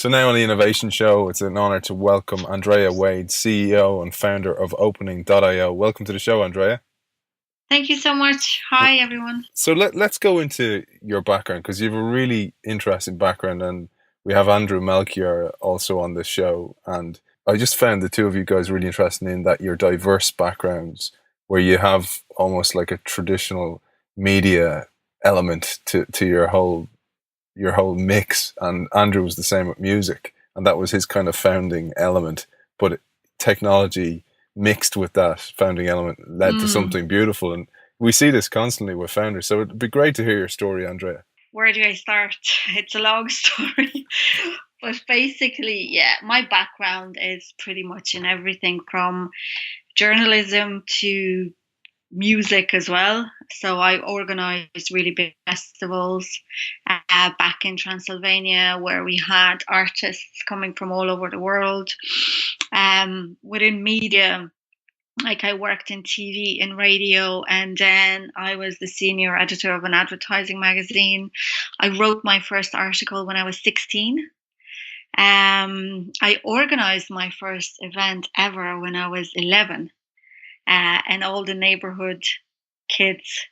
So now on the Innovation Show, it's an honor to welcome Andrea Wade, CEO and founder of Opening.io. Welcome to the show, Andrea. Thank you so much. Hi, everyone. So let's go into your background because you have a really interesting background, and we have Andrew Melchior also on the show. And I just found the two of you guys really interesting in that your diverse backgrounds, where you have almost like a traditional media element to your whole mix. And Andrew was the same with music, and that was his kind of founding element. But technology mixed with that founding element led to Mm, something beautiful. And we see this constantly with founders. So it'd be great to hear your story, Andrea. where do I start? It's a long story. But basically, yeah, my background is pretty much in everything from journalism to music as well. So I organized really big festivals back in Transylvania where we had artists coming from all over the world. Within media, like I worked in TV and radio, and then I was the senior editor of an advertising magazine. I wrote my first article when I was 16. I organized my first event ever when I was 11, and all the neighborhood kids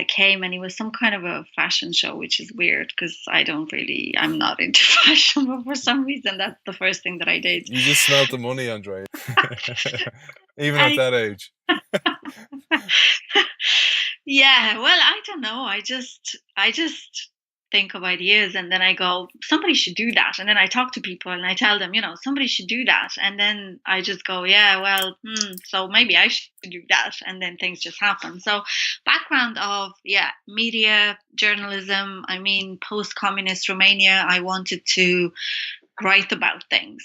came, and it was some kind of a fashion show, which is weird because I'm not into fashion, but for some reason, that's the first thing that I did. You just smelled the money, Andrea. Even at I that age. Yeah, well, I don't know. I just think of ideas and then I go, somebody should do that. And then I talk to people and I tell them, somebody should do that. And then I just go, yeah, well, so maybe I should do that. And then things just happen. So background of, yeah, media, journalism. I mean, post-communist Romania, I wanted to write about things.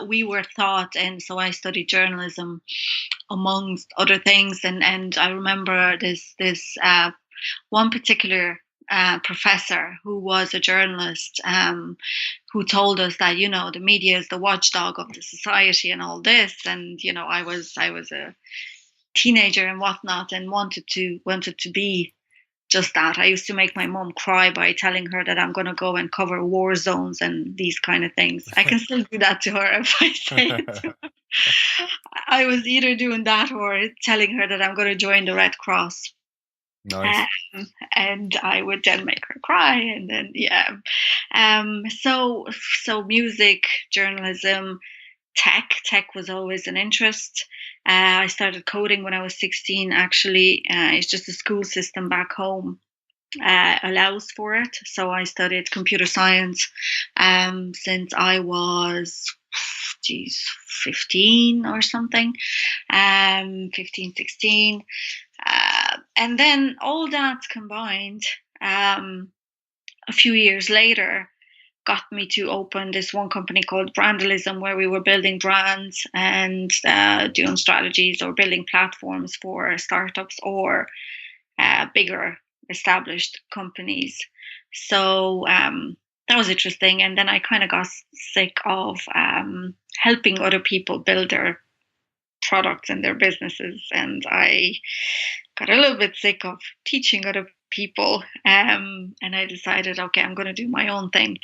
We were taught, and so I studied journalism amongst other things. And I remember this one particular professor who was a journalist, who told us that the media is the watchdog of the society and all this. And I was a teenager and whatnot, and wanted to be just that. I used to make my mom cry by telling her that I'm going to go and cover war zones and these kind of things. I can still do that to her if I say it to her. I was either doing that or telling her that I'm going to join the Red Cross. Nice. And I would then make her cry, and then yeah. So music, journalism, tech was always an interest. I started coding when I was 16. Actually, it's just the school system back home allows for it. So I studied computer science since I was, geez, 15 or something, 15, 16. And then all that combined, a few years later, got me to open this one company called Brandalism, where we were building brands and doing strategies or building platforms for startups or bigger established companies. So that was interesting. And then I kind of got sick of helping other people build their products and their businesses. And I got a little bit sick of teaching other people. And I decided, okay, I'm going to do my own thing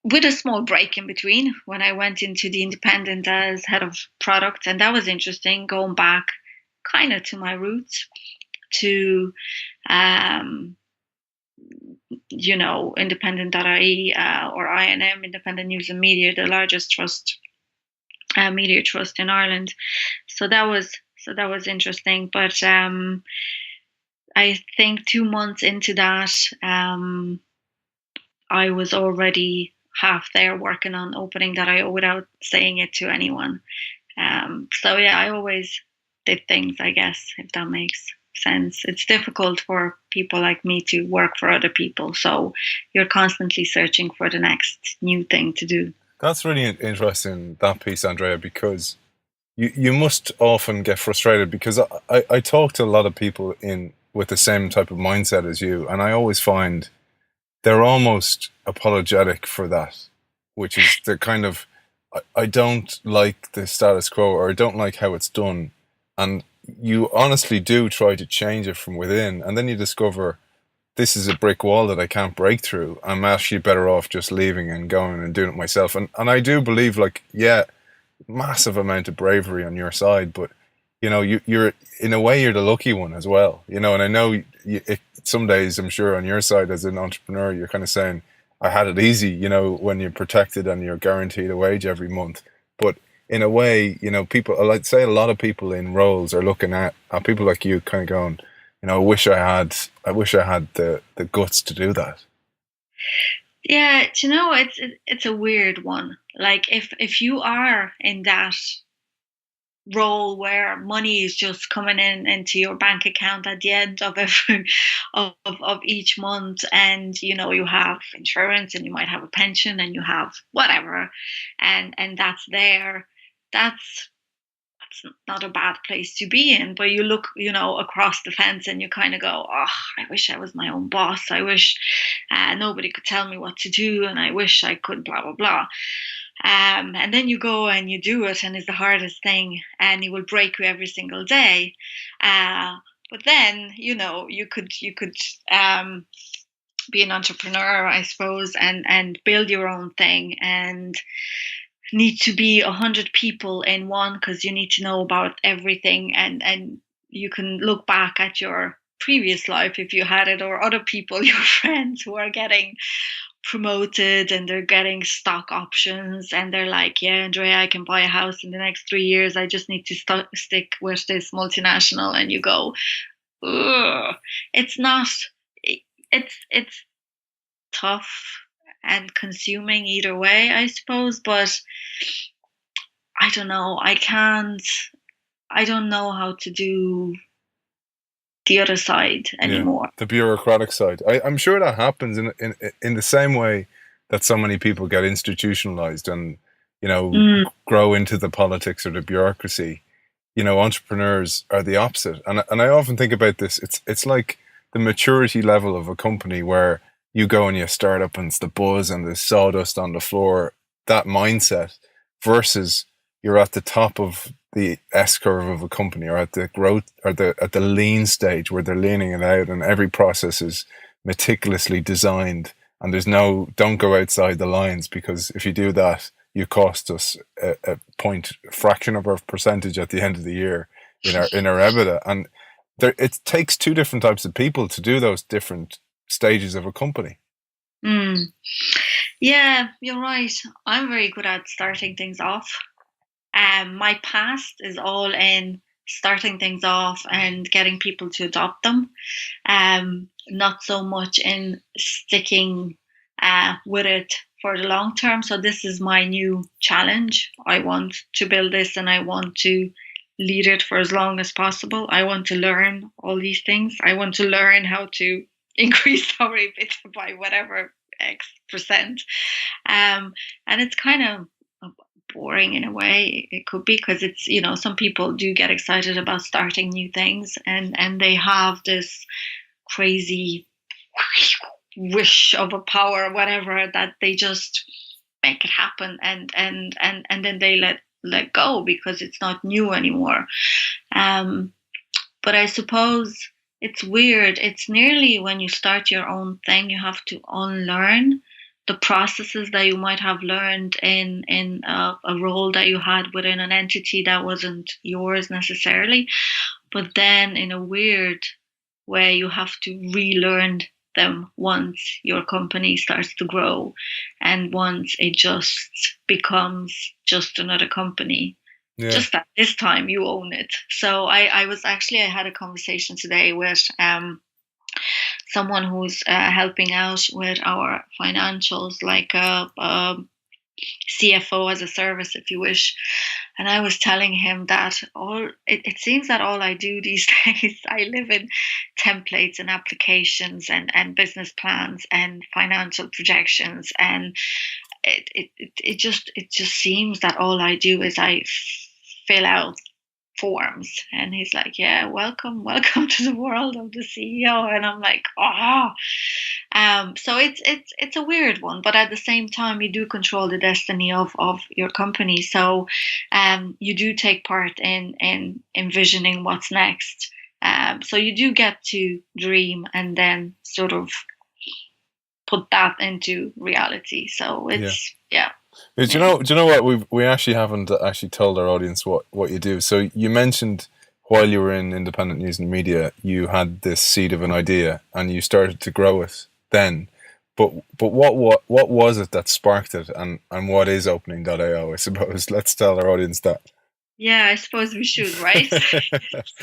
with a small break in between when I went into the independent as head of product. And that was interesting, going back kind of to my roots to, um, independent.ie or INM, Independent News and Media, the largest media trust in Ireland. So that was interesting. But I think 2 months into that, I was already half there working on Opening.io without saying it to anyone. So yeah, I always did things, I guess, if that makes sense. It's difficult for people like me to work for other people. So you're constantly searching for the next new thing to do. That's really interesting, that piece, Andrea, because you must often get frustrated because I talk to a lot of people in with the same type of mindset as you, and I always find they're almost apologetic for that, which is the kind of I don't like the status quo or I don't like how it's done, and you honestly do try to change it from within, and then you discover this is a brick wall that I can't break through. I'm actually better off just leaving and going and doing it myself. And I do believe, like, yeah, massive amount of bravery on your side, but you're in a way you're the lucky one as well. And I know some days I'm sure on your side as an entrepreneur, you're kind of saying, I had it easy, when you're protected and you're guaranteed a wage every month. But in a way, people, I'd say a lot of people in roles are looking at people like you kind of going, I wish I had the guts to do that. Yeah, it's a weird one. Like if you are in that role where money is just coming in into your bank account at the end of every of each month, and you have insurance and you might have a pension and you have whatever, and that's there. That's not a bad place to be in, but you look, across the fence and you kind of go, oh, I wish I was my own boss. I wish nobody could tell me what to do, and I wish I could blah blah blah. And then you go and you do it, and it's the hardest thing, and it will break you every single day. But then, you could be an entrepreneur, I suppose, and build your own thing, and need to be 100 people in one, because you need to know about everything, and you can look back at your previous life if you had it, or other people, your friends, who are getting promoted and they're getting stock options, and they're like, yeah, Andrea, I can buy a house in the next 3 years, I just need to stick with this multinational. And you go, ugh. It's not, it's tough and consuming either way, I suppose, but I don't know, I don't know how to do the other side Yeah, anymore. the bureaucratic side. I'm sure that happens in the same way that so many people get institutionalized and Mm, grow into the politics or the bureaucracy. Entrepreneurs are the opposite, and I often think about this. It's like the maturity level of a company where you go and you start up and it's the buzz and the sawdust on the floor. That mindset versus you're at the top of the S curve of a company, or at the growth, or at the lean stage where they're leaning it out and every process is meticulously designed, and there's no, don't go outside the lines, because if you do that you cost us a point fraction of our percentage at the end of the year in our EBITDA. And it takes two different types of people to do those different stages of a company. mm. Yeah, you're right. I'm very good at starting things off. My past is all in starting things off and getting people to adopt them. Not so much in sticking with it for the long term. So this is my new challenge. I want to build this, and I want to lead it for as long as possible. I want to learn all these things. I want to learn how to increase our EBITDA by whatever X percent. And it's kind of boring in a way. It could be, because it's, some people do get excited about starting new things, and they have this crazy wish of a power or whatever, that they just make it happen, and then they let go because it's not new anymore. um but I suppose it's weird. It's nearly, when you start your own thing, you have to unlearn the processes that you might have learned in a role that you had within an entity that wasn't yours necessarily. But then, in a weird way, you have to relearn them once your company starts to grow, and once it just becomes just another company. Yeah. Just that this time you own it. So I had a conversation today with someone who's helping out with our financials, like a CFO as a service, if you wish. And I was telling him that it seems that all I do these days, I live in templates and applications and business plans and financial projections, and it just seems that all I do is I fill out forms. And he's like, yeah, welcome to the world of the CEO. And I'm like, oh. So it's a weird one, but at the same time, you do control the destiny of your company. So you do take part in envisioning what's next. So you do get to dream and then sort of put that into reality. So Yeah. yeah. Do you Yeah. know what we actually haven't actually told our audience what you do. So you mentioned while you were in independent news and media, you had this seed of an idea and you started to grow it then. But what was it that sparked it, and what is opening.io, I suppose? Let's tell our audience that. Yeah, I suppose we should, right?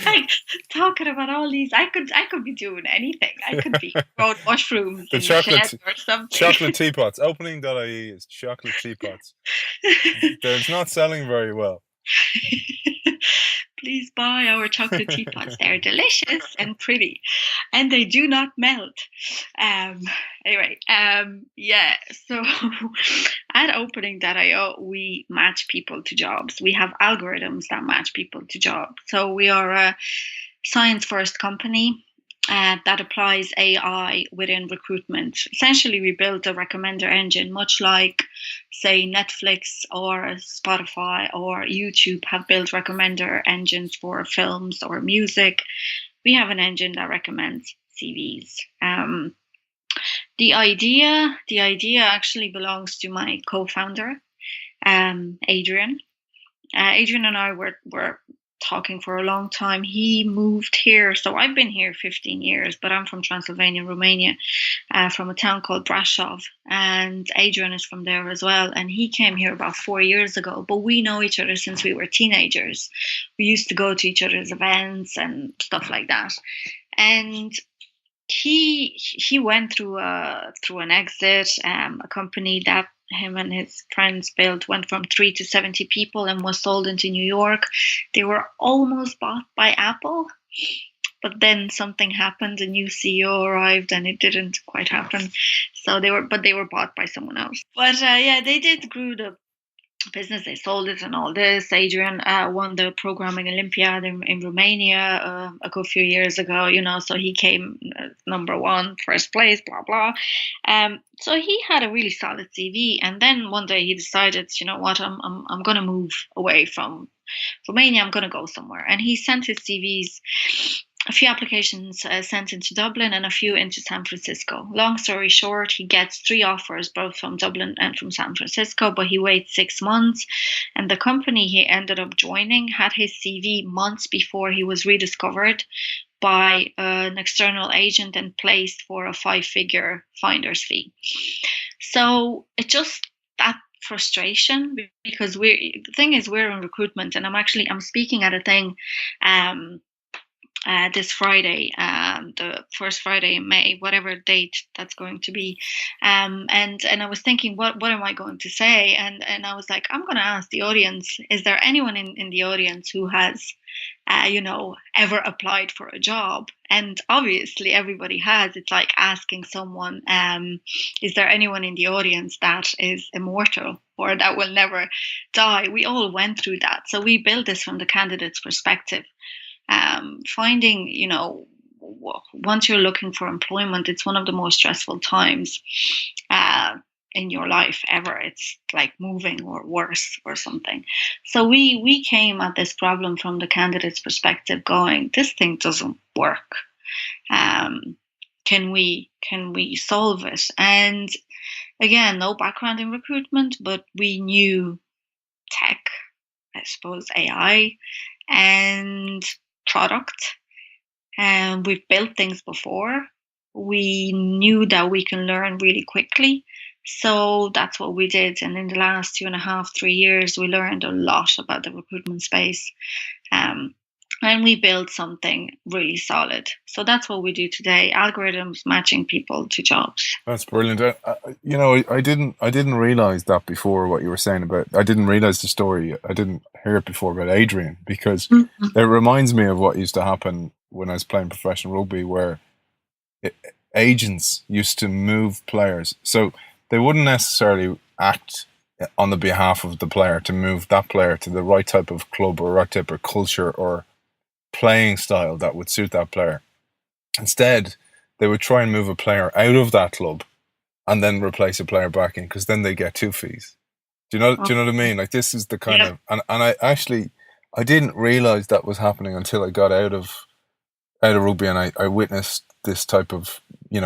Like talking about all these, I could be doing anything. I could be growing mushrooms The in the shed chocolate or something. chocolate teapots. Opening.ie is chocolate teapots. They're not selling very well. Please buy our chocolate teapots. They're delicious and pretty, and they do not melt. Um, anyway, yeah. So at opening.io, we match people to jobs. We have algorithms that match people to jobs. So we are a science first company that applies AI within recruitment. Essentially, we built a recommender engine, much like, say, Netflix or Spotify or YouTube have built recommender engines for films or music. We have an engine that recommends CVs. The idea actually belongs to my co-founder, Adrian. Adrian and I were talking for a long time. He moved here, so I've been here 15 years, but I'm from Transylvania, Romania, from a town called Brasov, and Adrian is from there as well. And he came here about 4 years ago, but we know each other since we were teenagers. We used to go to each other's events and stuff like that. And he went through an exit. A company that him and his friends built went from 3 to 70 people and was sold into New York. They were almost bought by Apple, but then something happened. A new CEO arrived, and it didn't quite happen. So they were bought by someone else. But yeah, they did grew the business. They sold it and all this. Adrian won the programming Olympiad in Romania a good few years ago, so he came number one, first place, blah, blah. So he had a really solid CV. And then one day he decided, you know what, I'm going to move away from Romania. I'm going to go somewhere. And he sent his CVs, a few applications sent into Dublin and a few into San Francisco. Long story short, he gets 3 offers, both from Dublin and from San Francisco, but he waits 6 months. And the company he ended up joining had his CV months before he was rediscovered by an external agent and placed for a 5-figure finder's fee. So it just, that frustration, because the thing is, we're in recruitment, and I'm speaking at a thing this Friday, the first Friday in May, whatever date that's going to be. And I was thinking, what am I going to say? And I was like, I'm going to ask the audience, is there anyone in the audience who has, ever applied for a job? And obviously everybody has. It's like asking someone, is there anyone in the audience that is immortal or that will never die? We all went through that. So we built this from the candidate's perspective. Finding, once you're looking for employment, it's one of the most stressful times in your life ever. It's like moving or worse or something. So we came at this problem from the candidate's perspective, going, this thing doesn't work. Can we solve it? And again, no background in recruitment, but we knew tech, I suppose AI, and product. And we've built things before. We knew that we can learn really quickly. So that's what we did. And in the last 2.5, 3 years, we learned a lot about the recruitment space. And we built something really solid. So that's what we do today: algorithms matching people to jobs. That's brilliant. I didn't realize that before, what you were saying about. I didn't realize the story. I didn't hear it before about Adrian, because Mm-hmm. it reminds me of what used to happen when I was playing professional rugby, where agents used to move players. So they wouldn't necessarily act on the behalf of the player to move that player to the right type of club or right type of culture or playing style that would suit that player. Instead, they would try and move a player out of that club and then replace a player back in, because then they get 2 fees. Do you know what I mean? Like, this is the kind Yeah. of, and I didn't realize that was happening until I got out of out of rugby, and I witnessed this type of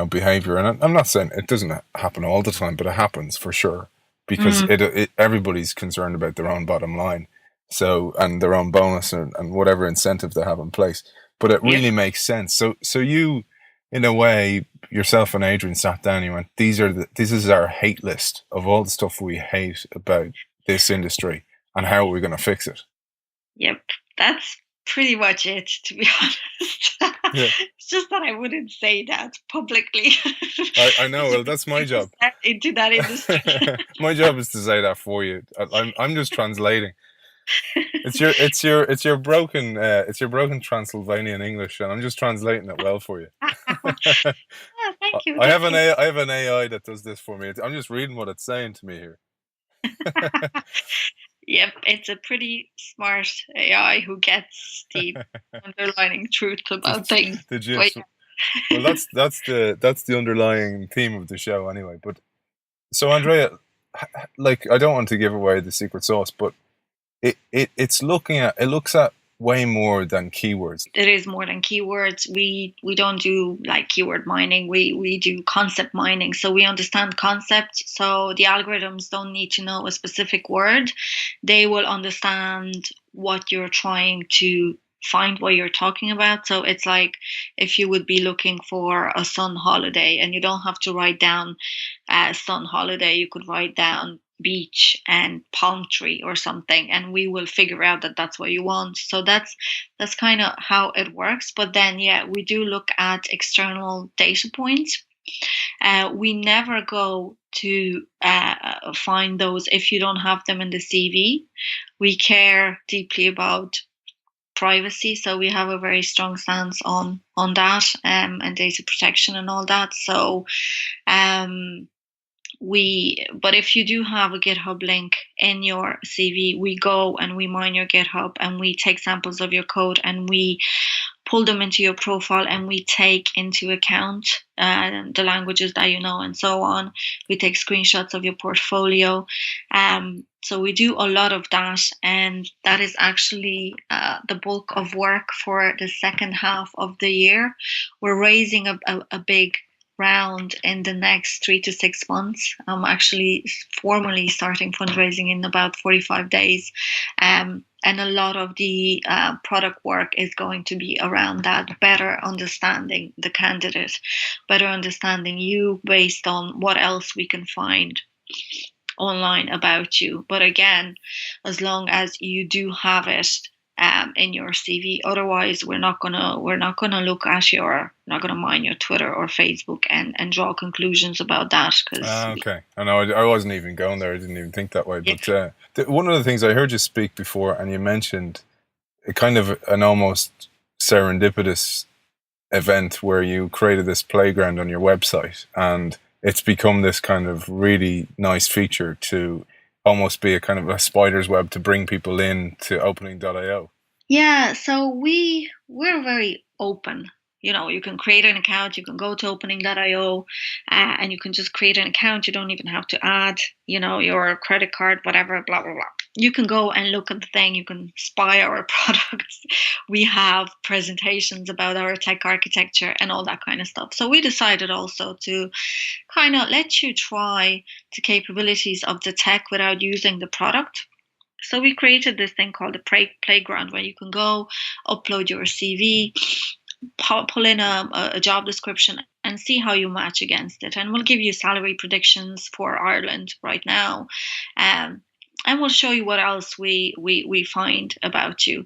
behavior. And I'm not saying it doesn't happen all the time, but it happens for sure because Mm, everybody's concerned about their own bottom line, so and their own bonus and whatever incentive they have in place. But it yep. really makes sense. So you, in a way, yourself and Adrian sat down. And you went, this is our hate list of all the stuff we hate about this industry, and how are we going to fix it? Yep, that's pretty much it, to be honest. Yeah, It's just that I wouldn't say that publicly I know. because it Well, would that's my bring you job. into that industry. My job is to say that for you. I'm just translating. It's your broken Transylvanian English, and I'm just translating it well for you. Ah, thank you. I have That's an good. AI, I have an AI that does this for me. I'm just reading what it's saying to me here. Yep, it's a pretty smart AI who gets the underlining truth the, about things. the But gist. Well, that's the underlying theme of the show anyway. But so Andrea, like I don't want to give away the secret sauce, but it looks at way more than keywords. it is more than keywords. We don't do like keyword mining. We do concept mining. So we understand concepts. So the algorithms don't need to know a specific word. They will understand what you're trying to find, what you're talking about. So it's like if you would be looking for a sun holiday and you don't have to write down sun holiday, you could write down beach and palm tree or something, and we will figure out that that's what you want. So that's kind of how it works. But then, yeah, we do look at external data points. We never go to find those if you don't have them in the CV. We care deeply about privacy, so we have a very strong stance on that, and data protection and all that. So um, but if you do have a GitHub link in your CV, we go and we mine your GitHub and we take samples of your code and we pull them into your profile and we take into account the languages that you know and so on. We take screenshots of your portfolio. So we do a lot of that, and that is actually the bulk of work for the second half of the year. We're raising a big round in the next 3 to 6 months. I'm actually formally starting fundraising in about 45 days. And a lot of the product work is going to be around that, better understanding the candidate, better understanding you based on what else we can find online about you. But again, as long as you do have it in your CV, otherwise we're not gonna look at your not gonna mine your Twitter or Facebook and draw conclusions about that because Ah, okay. I know. I wasn't even going there. I didn't even think that way. yeah. But one of the things I heard you speak before, and you mentioned a kind of an almost serendipitous event where you created this playground on your website, and it's become this kind of really nice feature to almost be a kind of a spider's web to bring people in to opening.io. Yeah, so we're very open. You can create an account, you can go to opening.io, and you can just create an account. You don't even have to add, your credit card, whatever, blah blah blah. You can go and look at the thing, you can spy our products. We have presentations about our tech architecture and all that kind of stuff. So we decided also to kind of let you try the capabilities of the tech without using the product. So we created this thing called the playground where you can go upload your CV, pull in a job description, and see how you match against it. And we'll give you salary predictions for Ireland right now. Um, and we'll show you what else we find about you.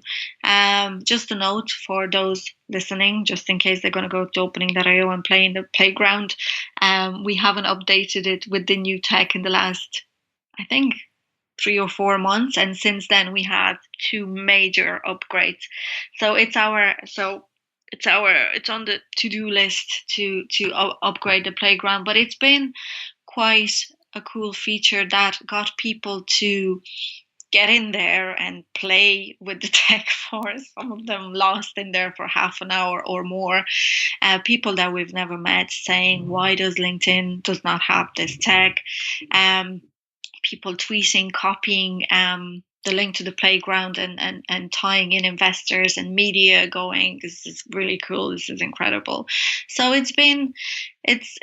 Just a note for those listening, just in case they're going to go to opening.io and play in the playground. We haven't updated it with the new tech in the last, I think, 3 or 4 months, and since then we had two major upgrades. So it's on the to-do list to upgrade the playground, but it's been quite a cool feature that got people to get in there and play with the tech for some of them lost in there for half an hour or more. People that we've never met saying, why does LinkedIn does not have this tech? People tweeting, copying the link to the playground, and tying in investors and media, going, this is really cool, this is incredible. So we think it's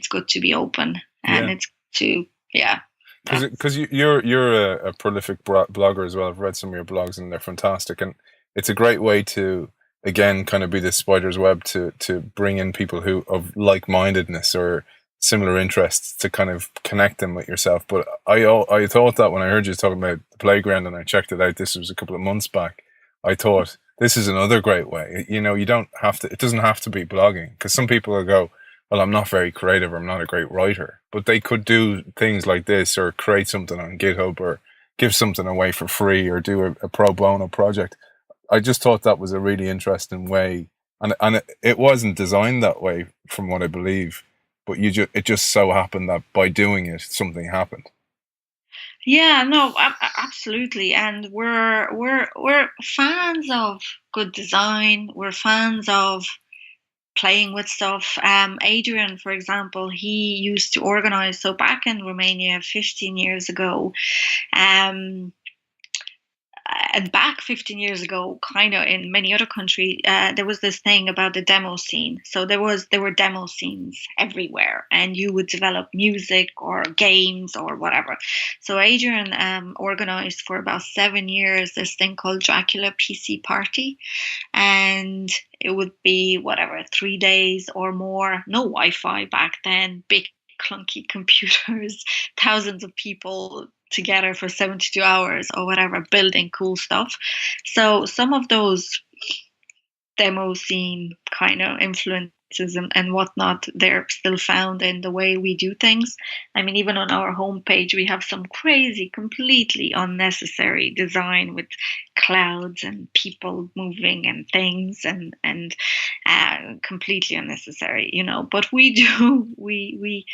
good to be open, and Yeah. it's to, yeah, that's, Because you're a prolific blogger as well. I've read some of your blogs and they're fantastic, and it's a great way to again kind of be this spider's web to bring in people who of like mindedness or similar interests to kind of connect them with yourself. But I thought that when I heard you talking about the playground and I checked it out, this was a couple of months back. I thought this is another great way. You know, you don't have to. It doesn't have to be blogging because some people will go, well, I'm not very creative or I'm not a great writer, but they could do things like this or create something on GitHub or give something away for free or do a pro bono project. I just thought that was a really interesting way. And it wasn't designed that way from what I believe, but it just so happened that by doing it, something happened. yeah, no, absolutely. And we're fans of good design. We're fans of playing with stuff. Adrian, for example, he used to organize. So back in Romania 15 years ago, um, and back 15 years ago, kind of in many other countries, there was this thing about the demo scene. So there were demo scenes everywhere, and you would develop music or games or whatever. So Adrian organized for about 7 years this thing called Dracula PC Party, and it would be whatever, 3 days or more. No Wi-Fi back then, big clunky computers, thousands of people together for 72 hours or whatever, building cool stuff. So some of those demo scene kind of influences and whatnot, they're still found in the way we do things. I mean, even on our homepage, we have some crazy, completely unnecessary design with clouds and people moving and things, and completely unnecessary, you know. But we do we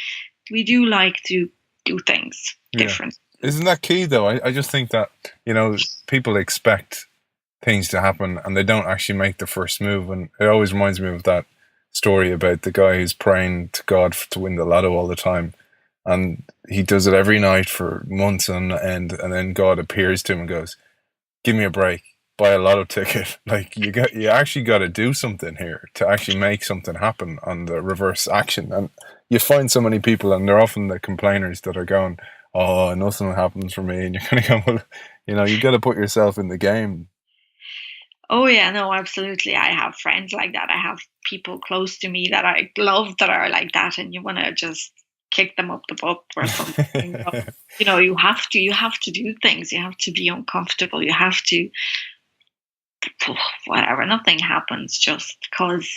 do like to do things Yeah. different. Isn't that key though? I just think that, you know, people expect things to happen and they don't actually make the first move. And it always reminds me of that story about the guy who's praying to God to win the lotto all the time. And he does it every night for months on end. And then God appears to him and goes, give me a break, buy a lotto ticket. Like you actually got to do something here to actually make something happen on the reverse action. And you find so many people, and they're often the complainers that are going, "Oh, nothing happens for me," and you're kind of going, "Well, you know, you got to put yourself in the game." Oh yeah, no, absolutely. I have friends like that. I have people close to me that I love that are like that, and you want to just kick them up the butt or something. But, you know, you have to do things. You have to be uncomfortable. You have to, whatever. Nothing happens just because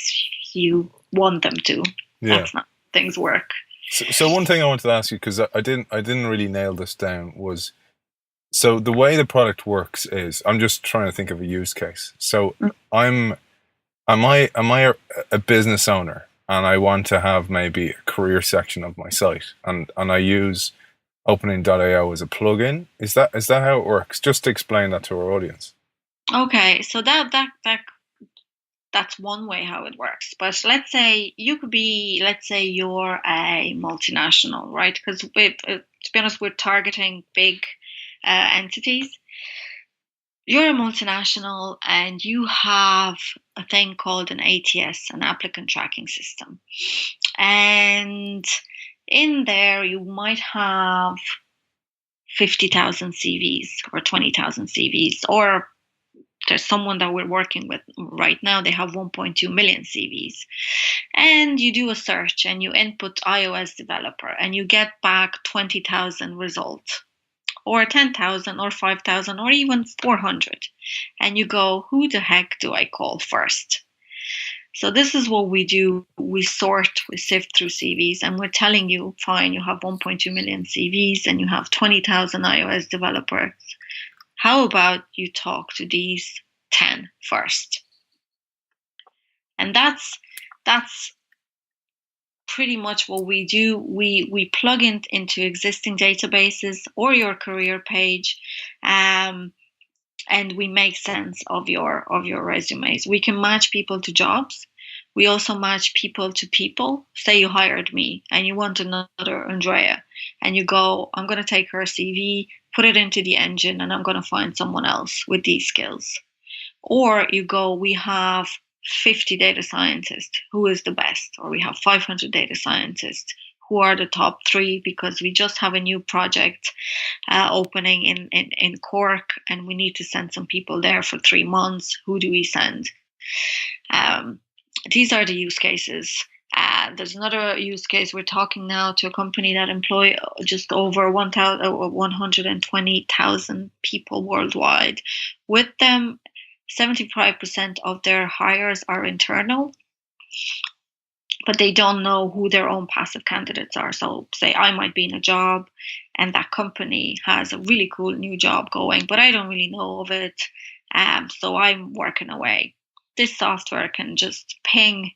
you want them to. Yeah. That's not how things work. So one thing I wanted to ask you, because I didn't really nail this down, was so the way the product works is I'm just trying to think of a use case. So I'm am I a business owner and I want to have maybe a career section of my site and I use opening.io as a plugin? Is that how it works? Just to explain that to our audience. Okay, so that's one way how it works. But let's say you're a multinational, right? Because to be honest, we're targeting big entities. You're a multinational and you have a thing called an ATS, an applicant tracking system. And in there, you might have 50,000 CVs or 20,000 CVs, or there's someone that we're working with right now, they have 1.2 million CVs. And you do a search and you input iOS developer and you get back 20,000 results, or 10,000 or 5,000 or even 400. And you go, who the heck do I call first? So this is what we do. We sift through CVs, and we're telling you, fine, you have 1.2 million CVs and you have 20,000 iOS developers. How about you talk to these 10 first? And that's pretty much what we do. We plug into existing databases or your career page, and we make sense of your resumes. We can match people to jobs. We also match people to people. Say you hired me and you want another Andrea, and you go, I'm going to take her CV, put it into the engine, and I'm going to find someone else with these skills. Or you go, we have 50 data scientists, who is the best? Or we have 500 data scientists, who are the top three, because we just have a new project opening in Cork, and we need to send some people there for 3 months. Who do we send? These are the use cases. There's another use case. We're talking now to a company that employ just over 120,000 people worldwide. With them, 75% of their hires are internal, but they don't know who their own passive candidates are. So say I might be in a job and that company has a really cool new job going, but I don't really know of it. So I'm working away. This software can just ping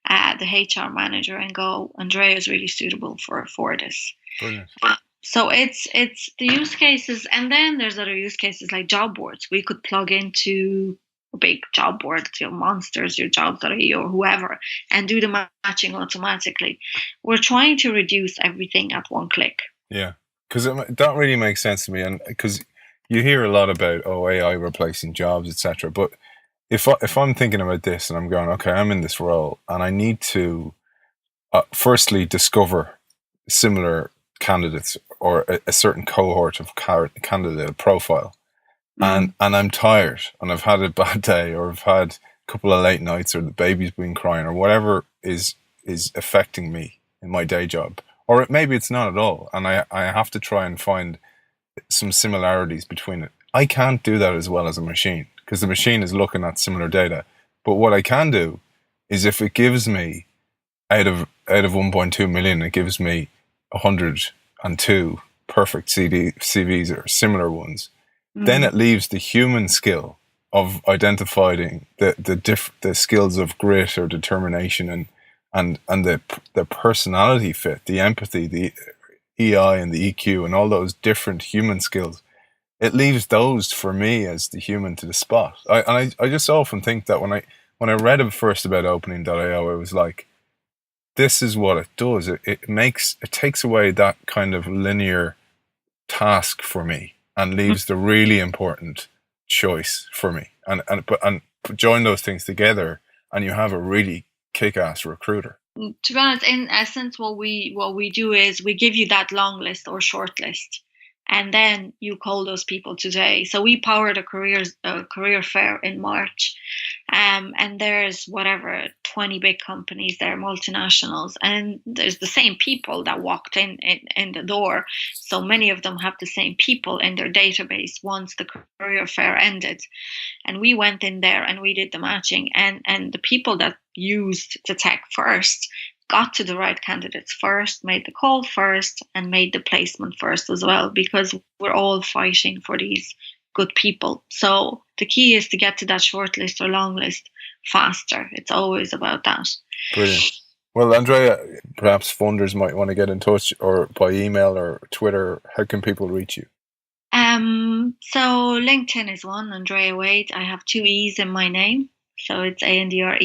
the HR manager and go, Andrea is really suitable for this. Brilliant. So it's the use cases, and then there's other use cases like job boards. We could plug into a big job board, your Monsters, your Jobs.ie, or whoever, and do the matching automatically. We're trying to reduce everything at one click. Yeah, because that really makes sense to me, and because you hear a lot about AI replacing jobs, etc. But if I'm thinking about this and I'm going, okay, I'm in this role and I need to firstly discover similar candidates or a certain cohort of candidate profile, and I'm tired and I've had a bad day, or I've had a couple of late nights, or the baby's been crying, or whatever is affecting me in my day job, or maybe it's not at all, and I have to try and find some similarities between it. I can't do that as well as a machine, because the machine is looking at similar data. But what I can do is, if it gives me out of 1.2 million, it gives me 102 perfect CVs or similar ones, then it leaves the human skill of identifying the skills of grit or determination and the personality fit, the empathy, the EI and the EQ, and all those different human skills. It leaves those for me as the human to the spot. I just often think that when I read it first about opening.io, it was like, this is what it does. It takes away that kind of linear task for me and leaves the really important choice for me. And join those things together, and you have a really kick-ass recruiter. To be honest, in essence, what we do is we give you that long list or short list, and then you call those people today. So we powered a career fair in March, and there's 20 big companies there, multinationals, and there's the same people that walked in the door. So many of them have the same people in their database once the career fair ended. And we went in there and we did the matching, and the people that used the tech first got to the right candidates first, made the call first, and made the placement first as well, because we're all fighting for these good people. So the key is to get to that short list or long list faster. It's always about that. Brilliant. Well, Andrea, perhaps funders might want to get in touch, or by email or Twitter. How can people reach you? So LinkedIn is one, Andrea Wade. I have 2 E's in my name, so it's Andrea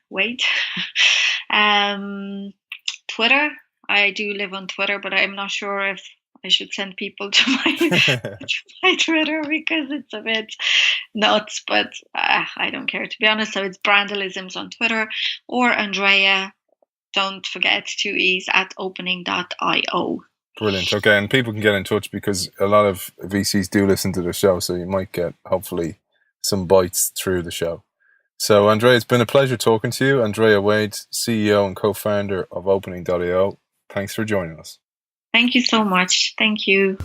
Wade. Twitter, I do live on Twitter, but I'm not sure if I should send people to my Twitter, because it's a bit nuts, but I don't care, to be honest. So it's Brandalisms on Twitter, or Andrea, don't forget, 2 E's, at opening.io. Brilliant. Okay, and people can get in touch, because a lot of VCs do listen to the show, so you might get, hopefully, some bites through the show. So, Andrea, it's been a pleasure talking to you. Andrea Wade, CEO and co-founder of opening.io. Thanks for joining us. Thank you so much. Thank you.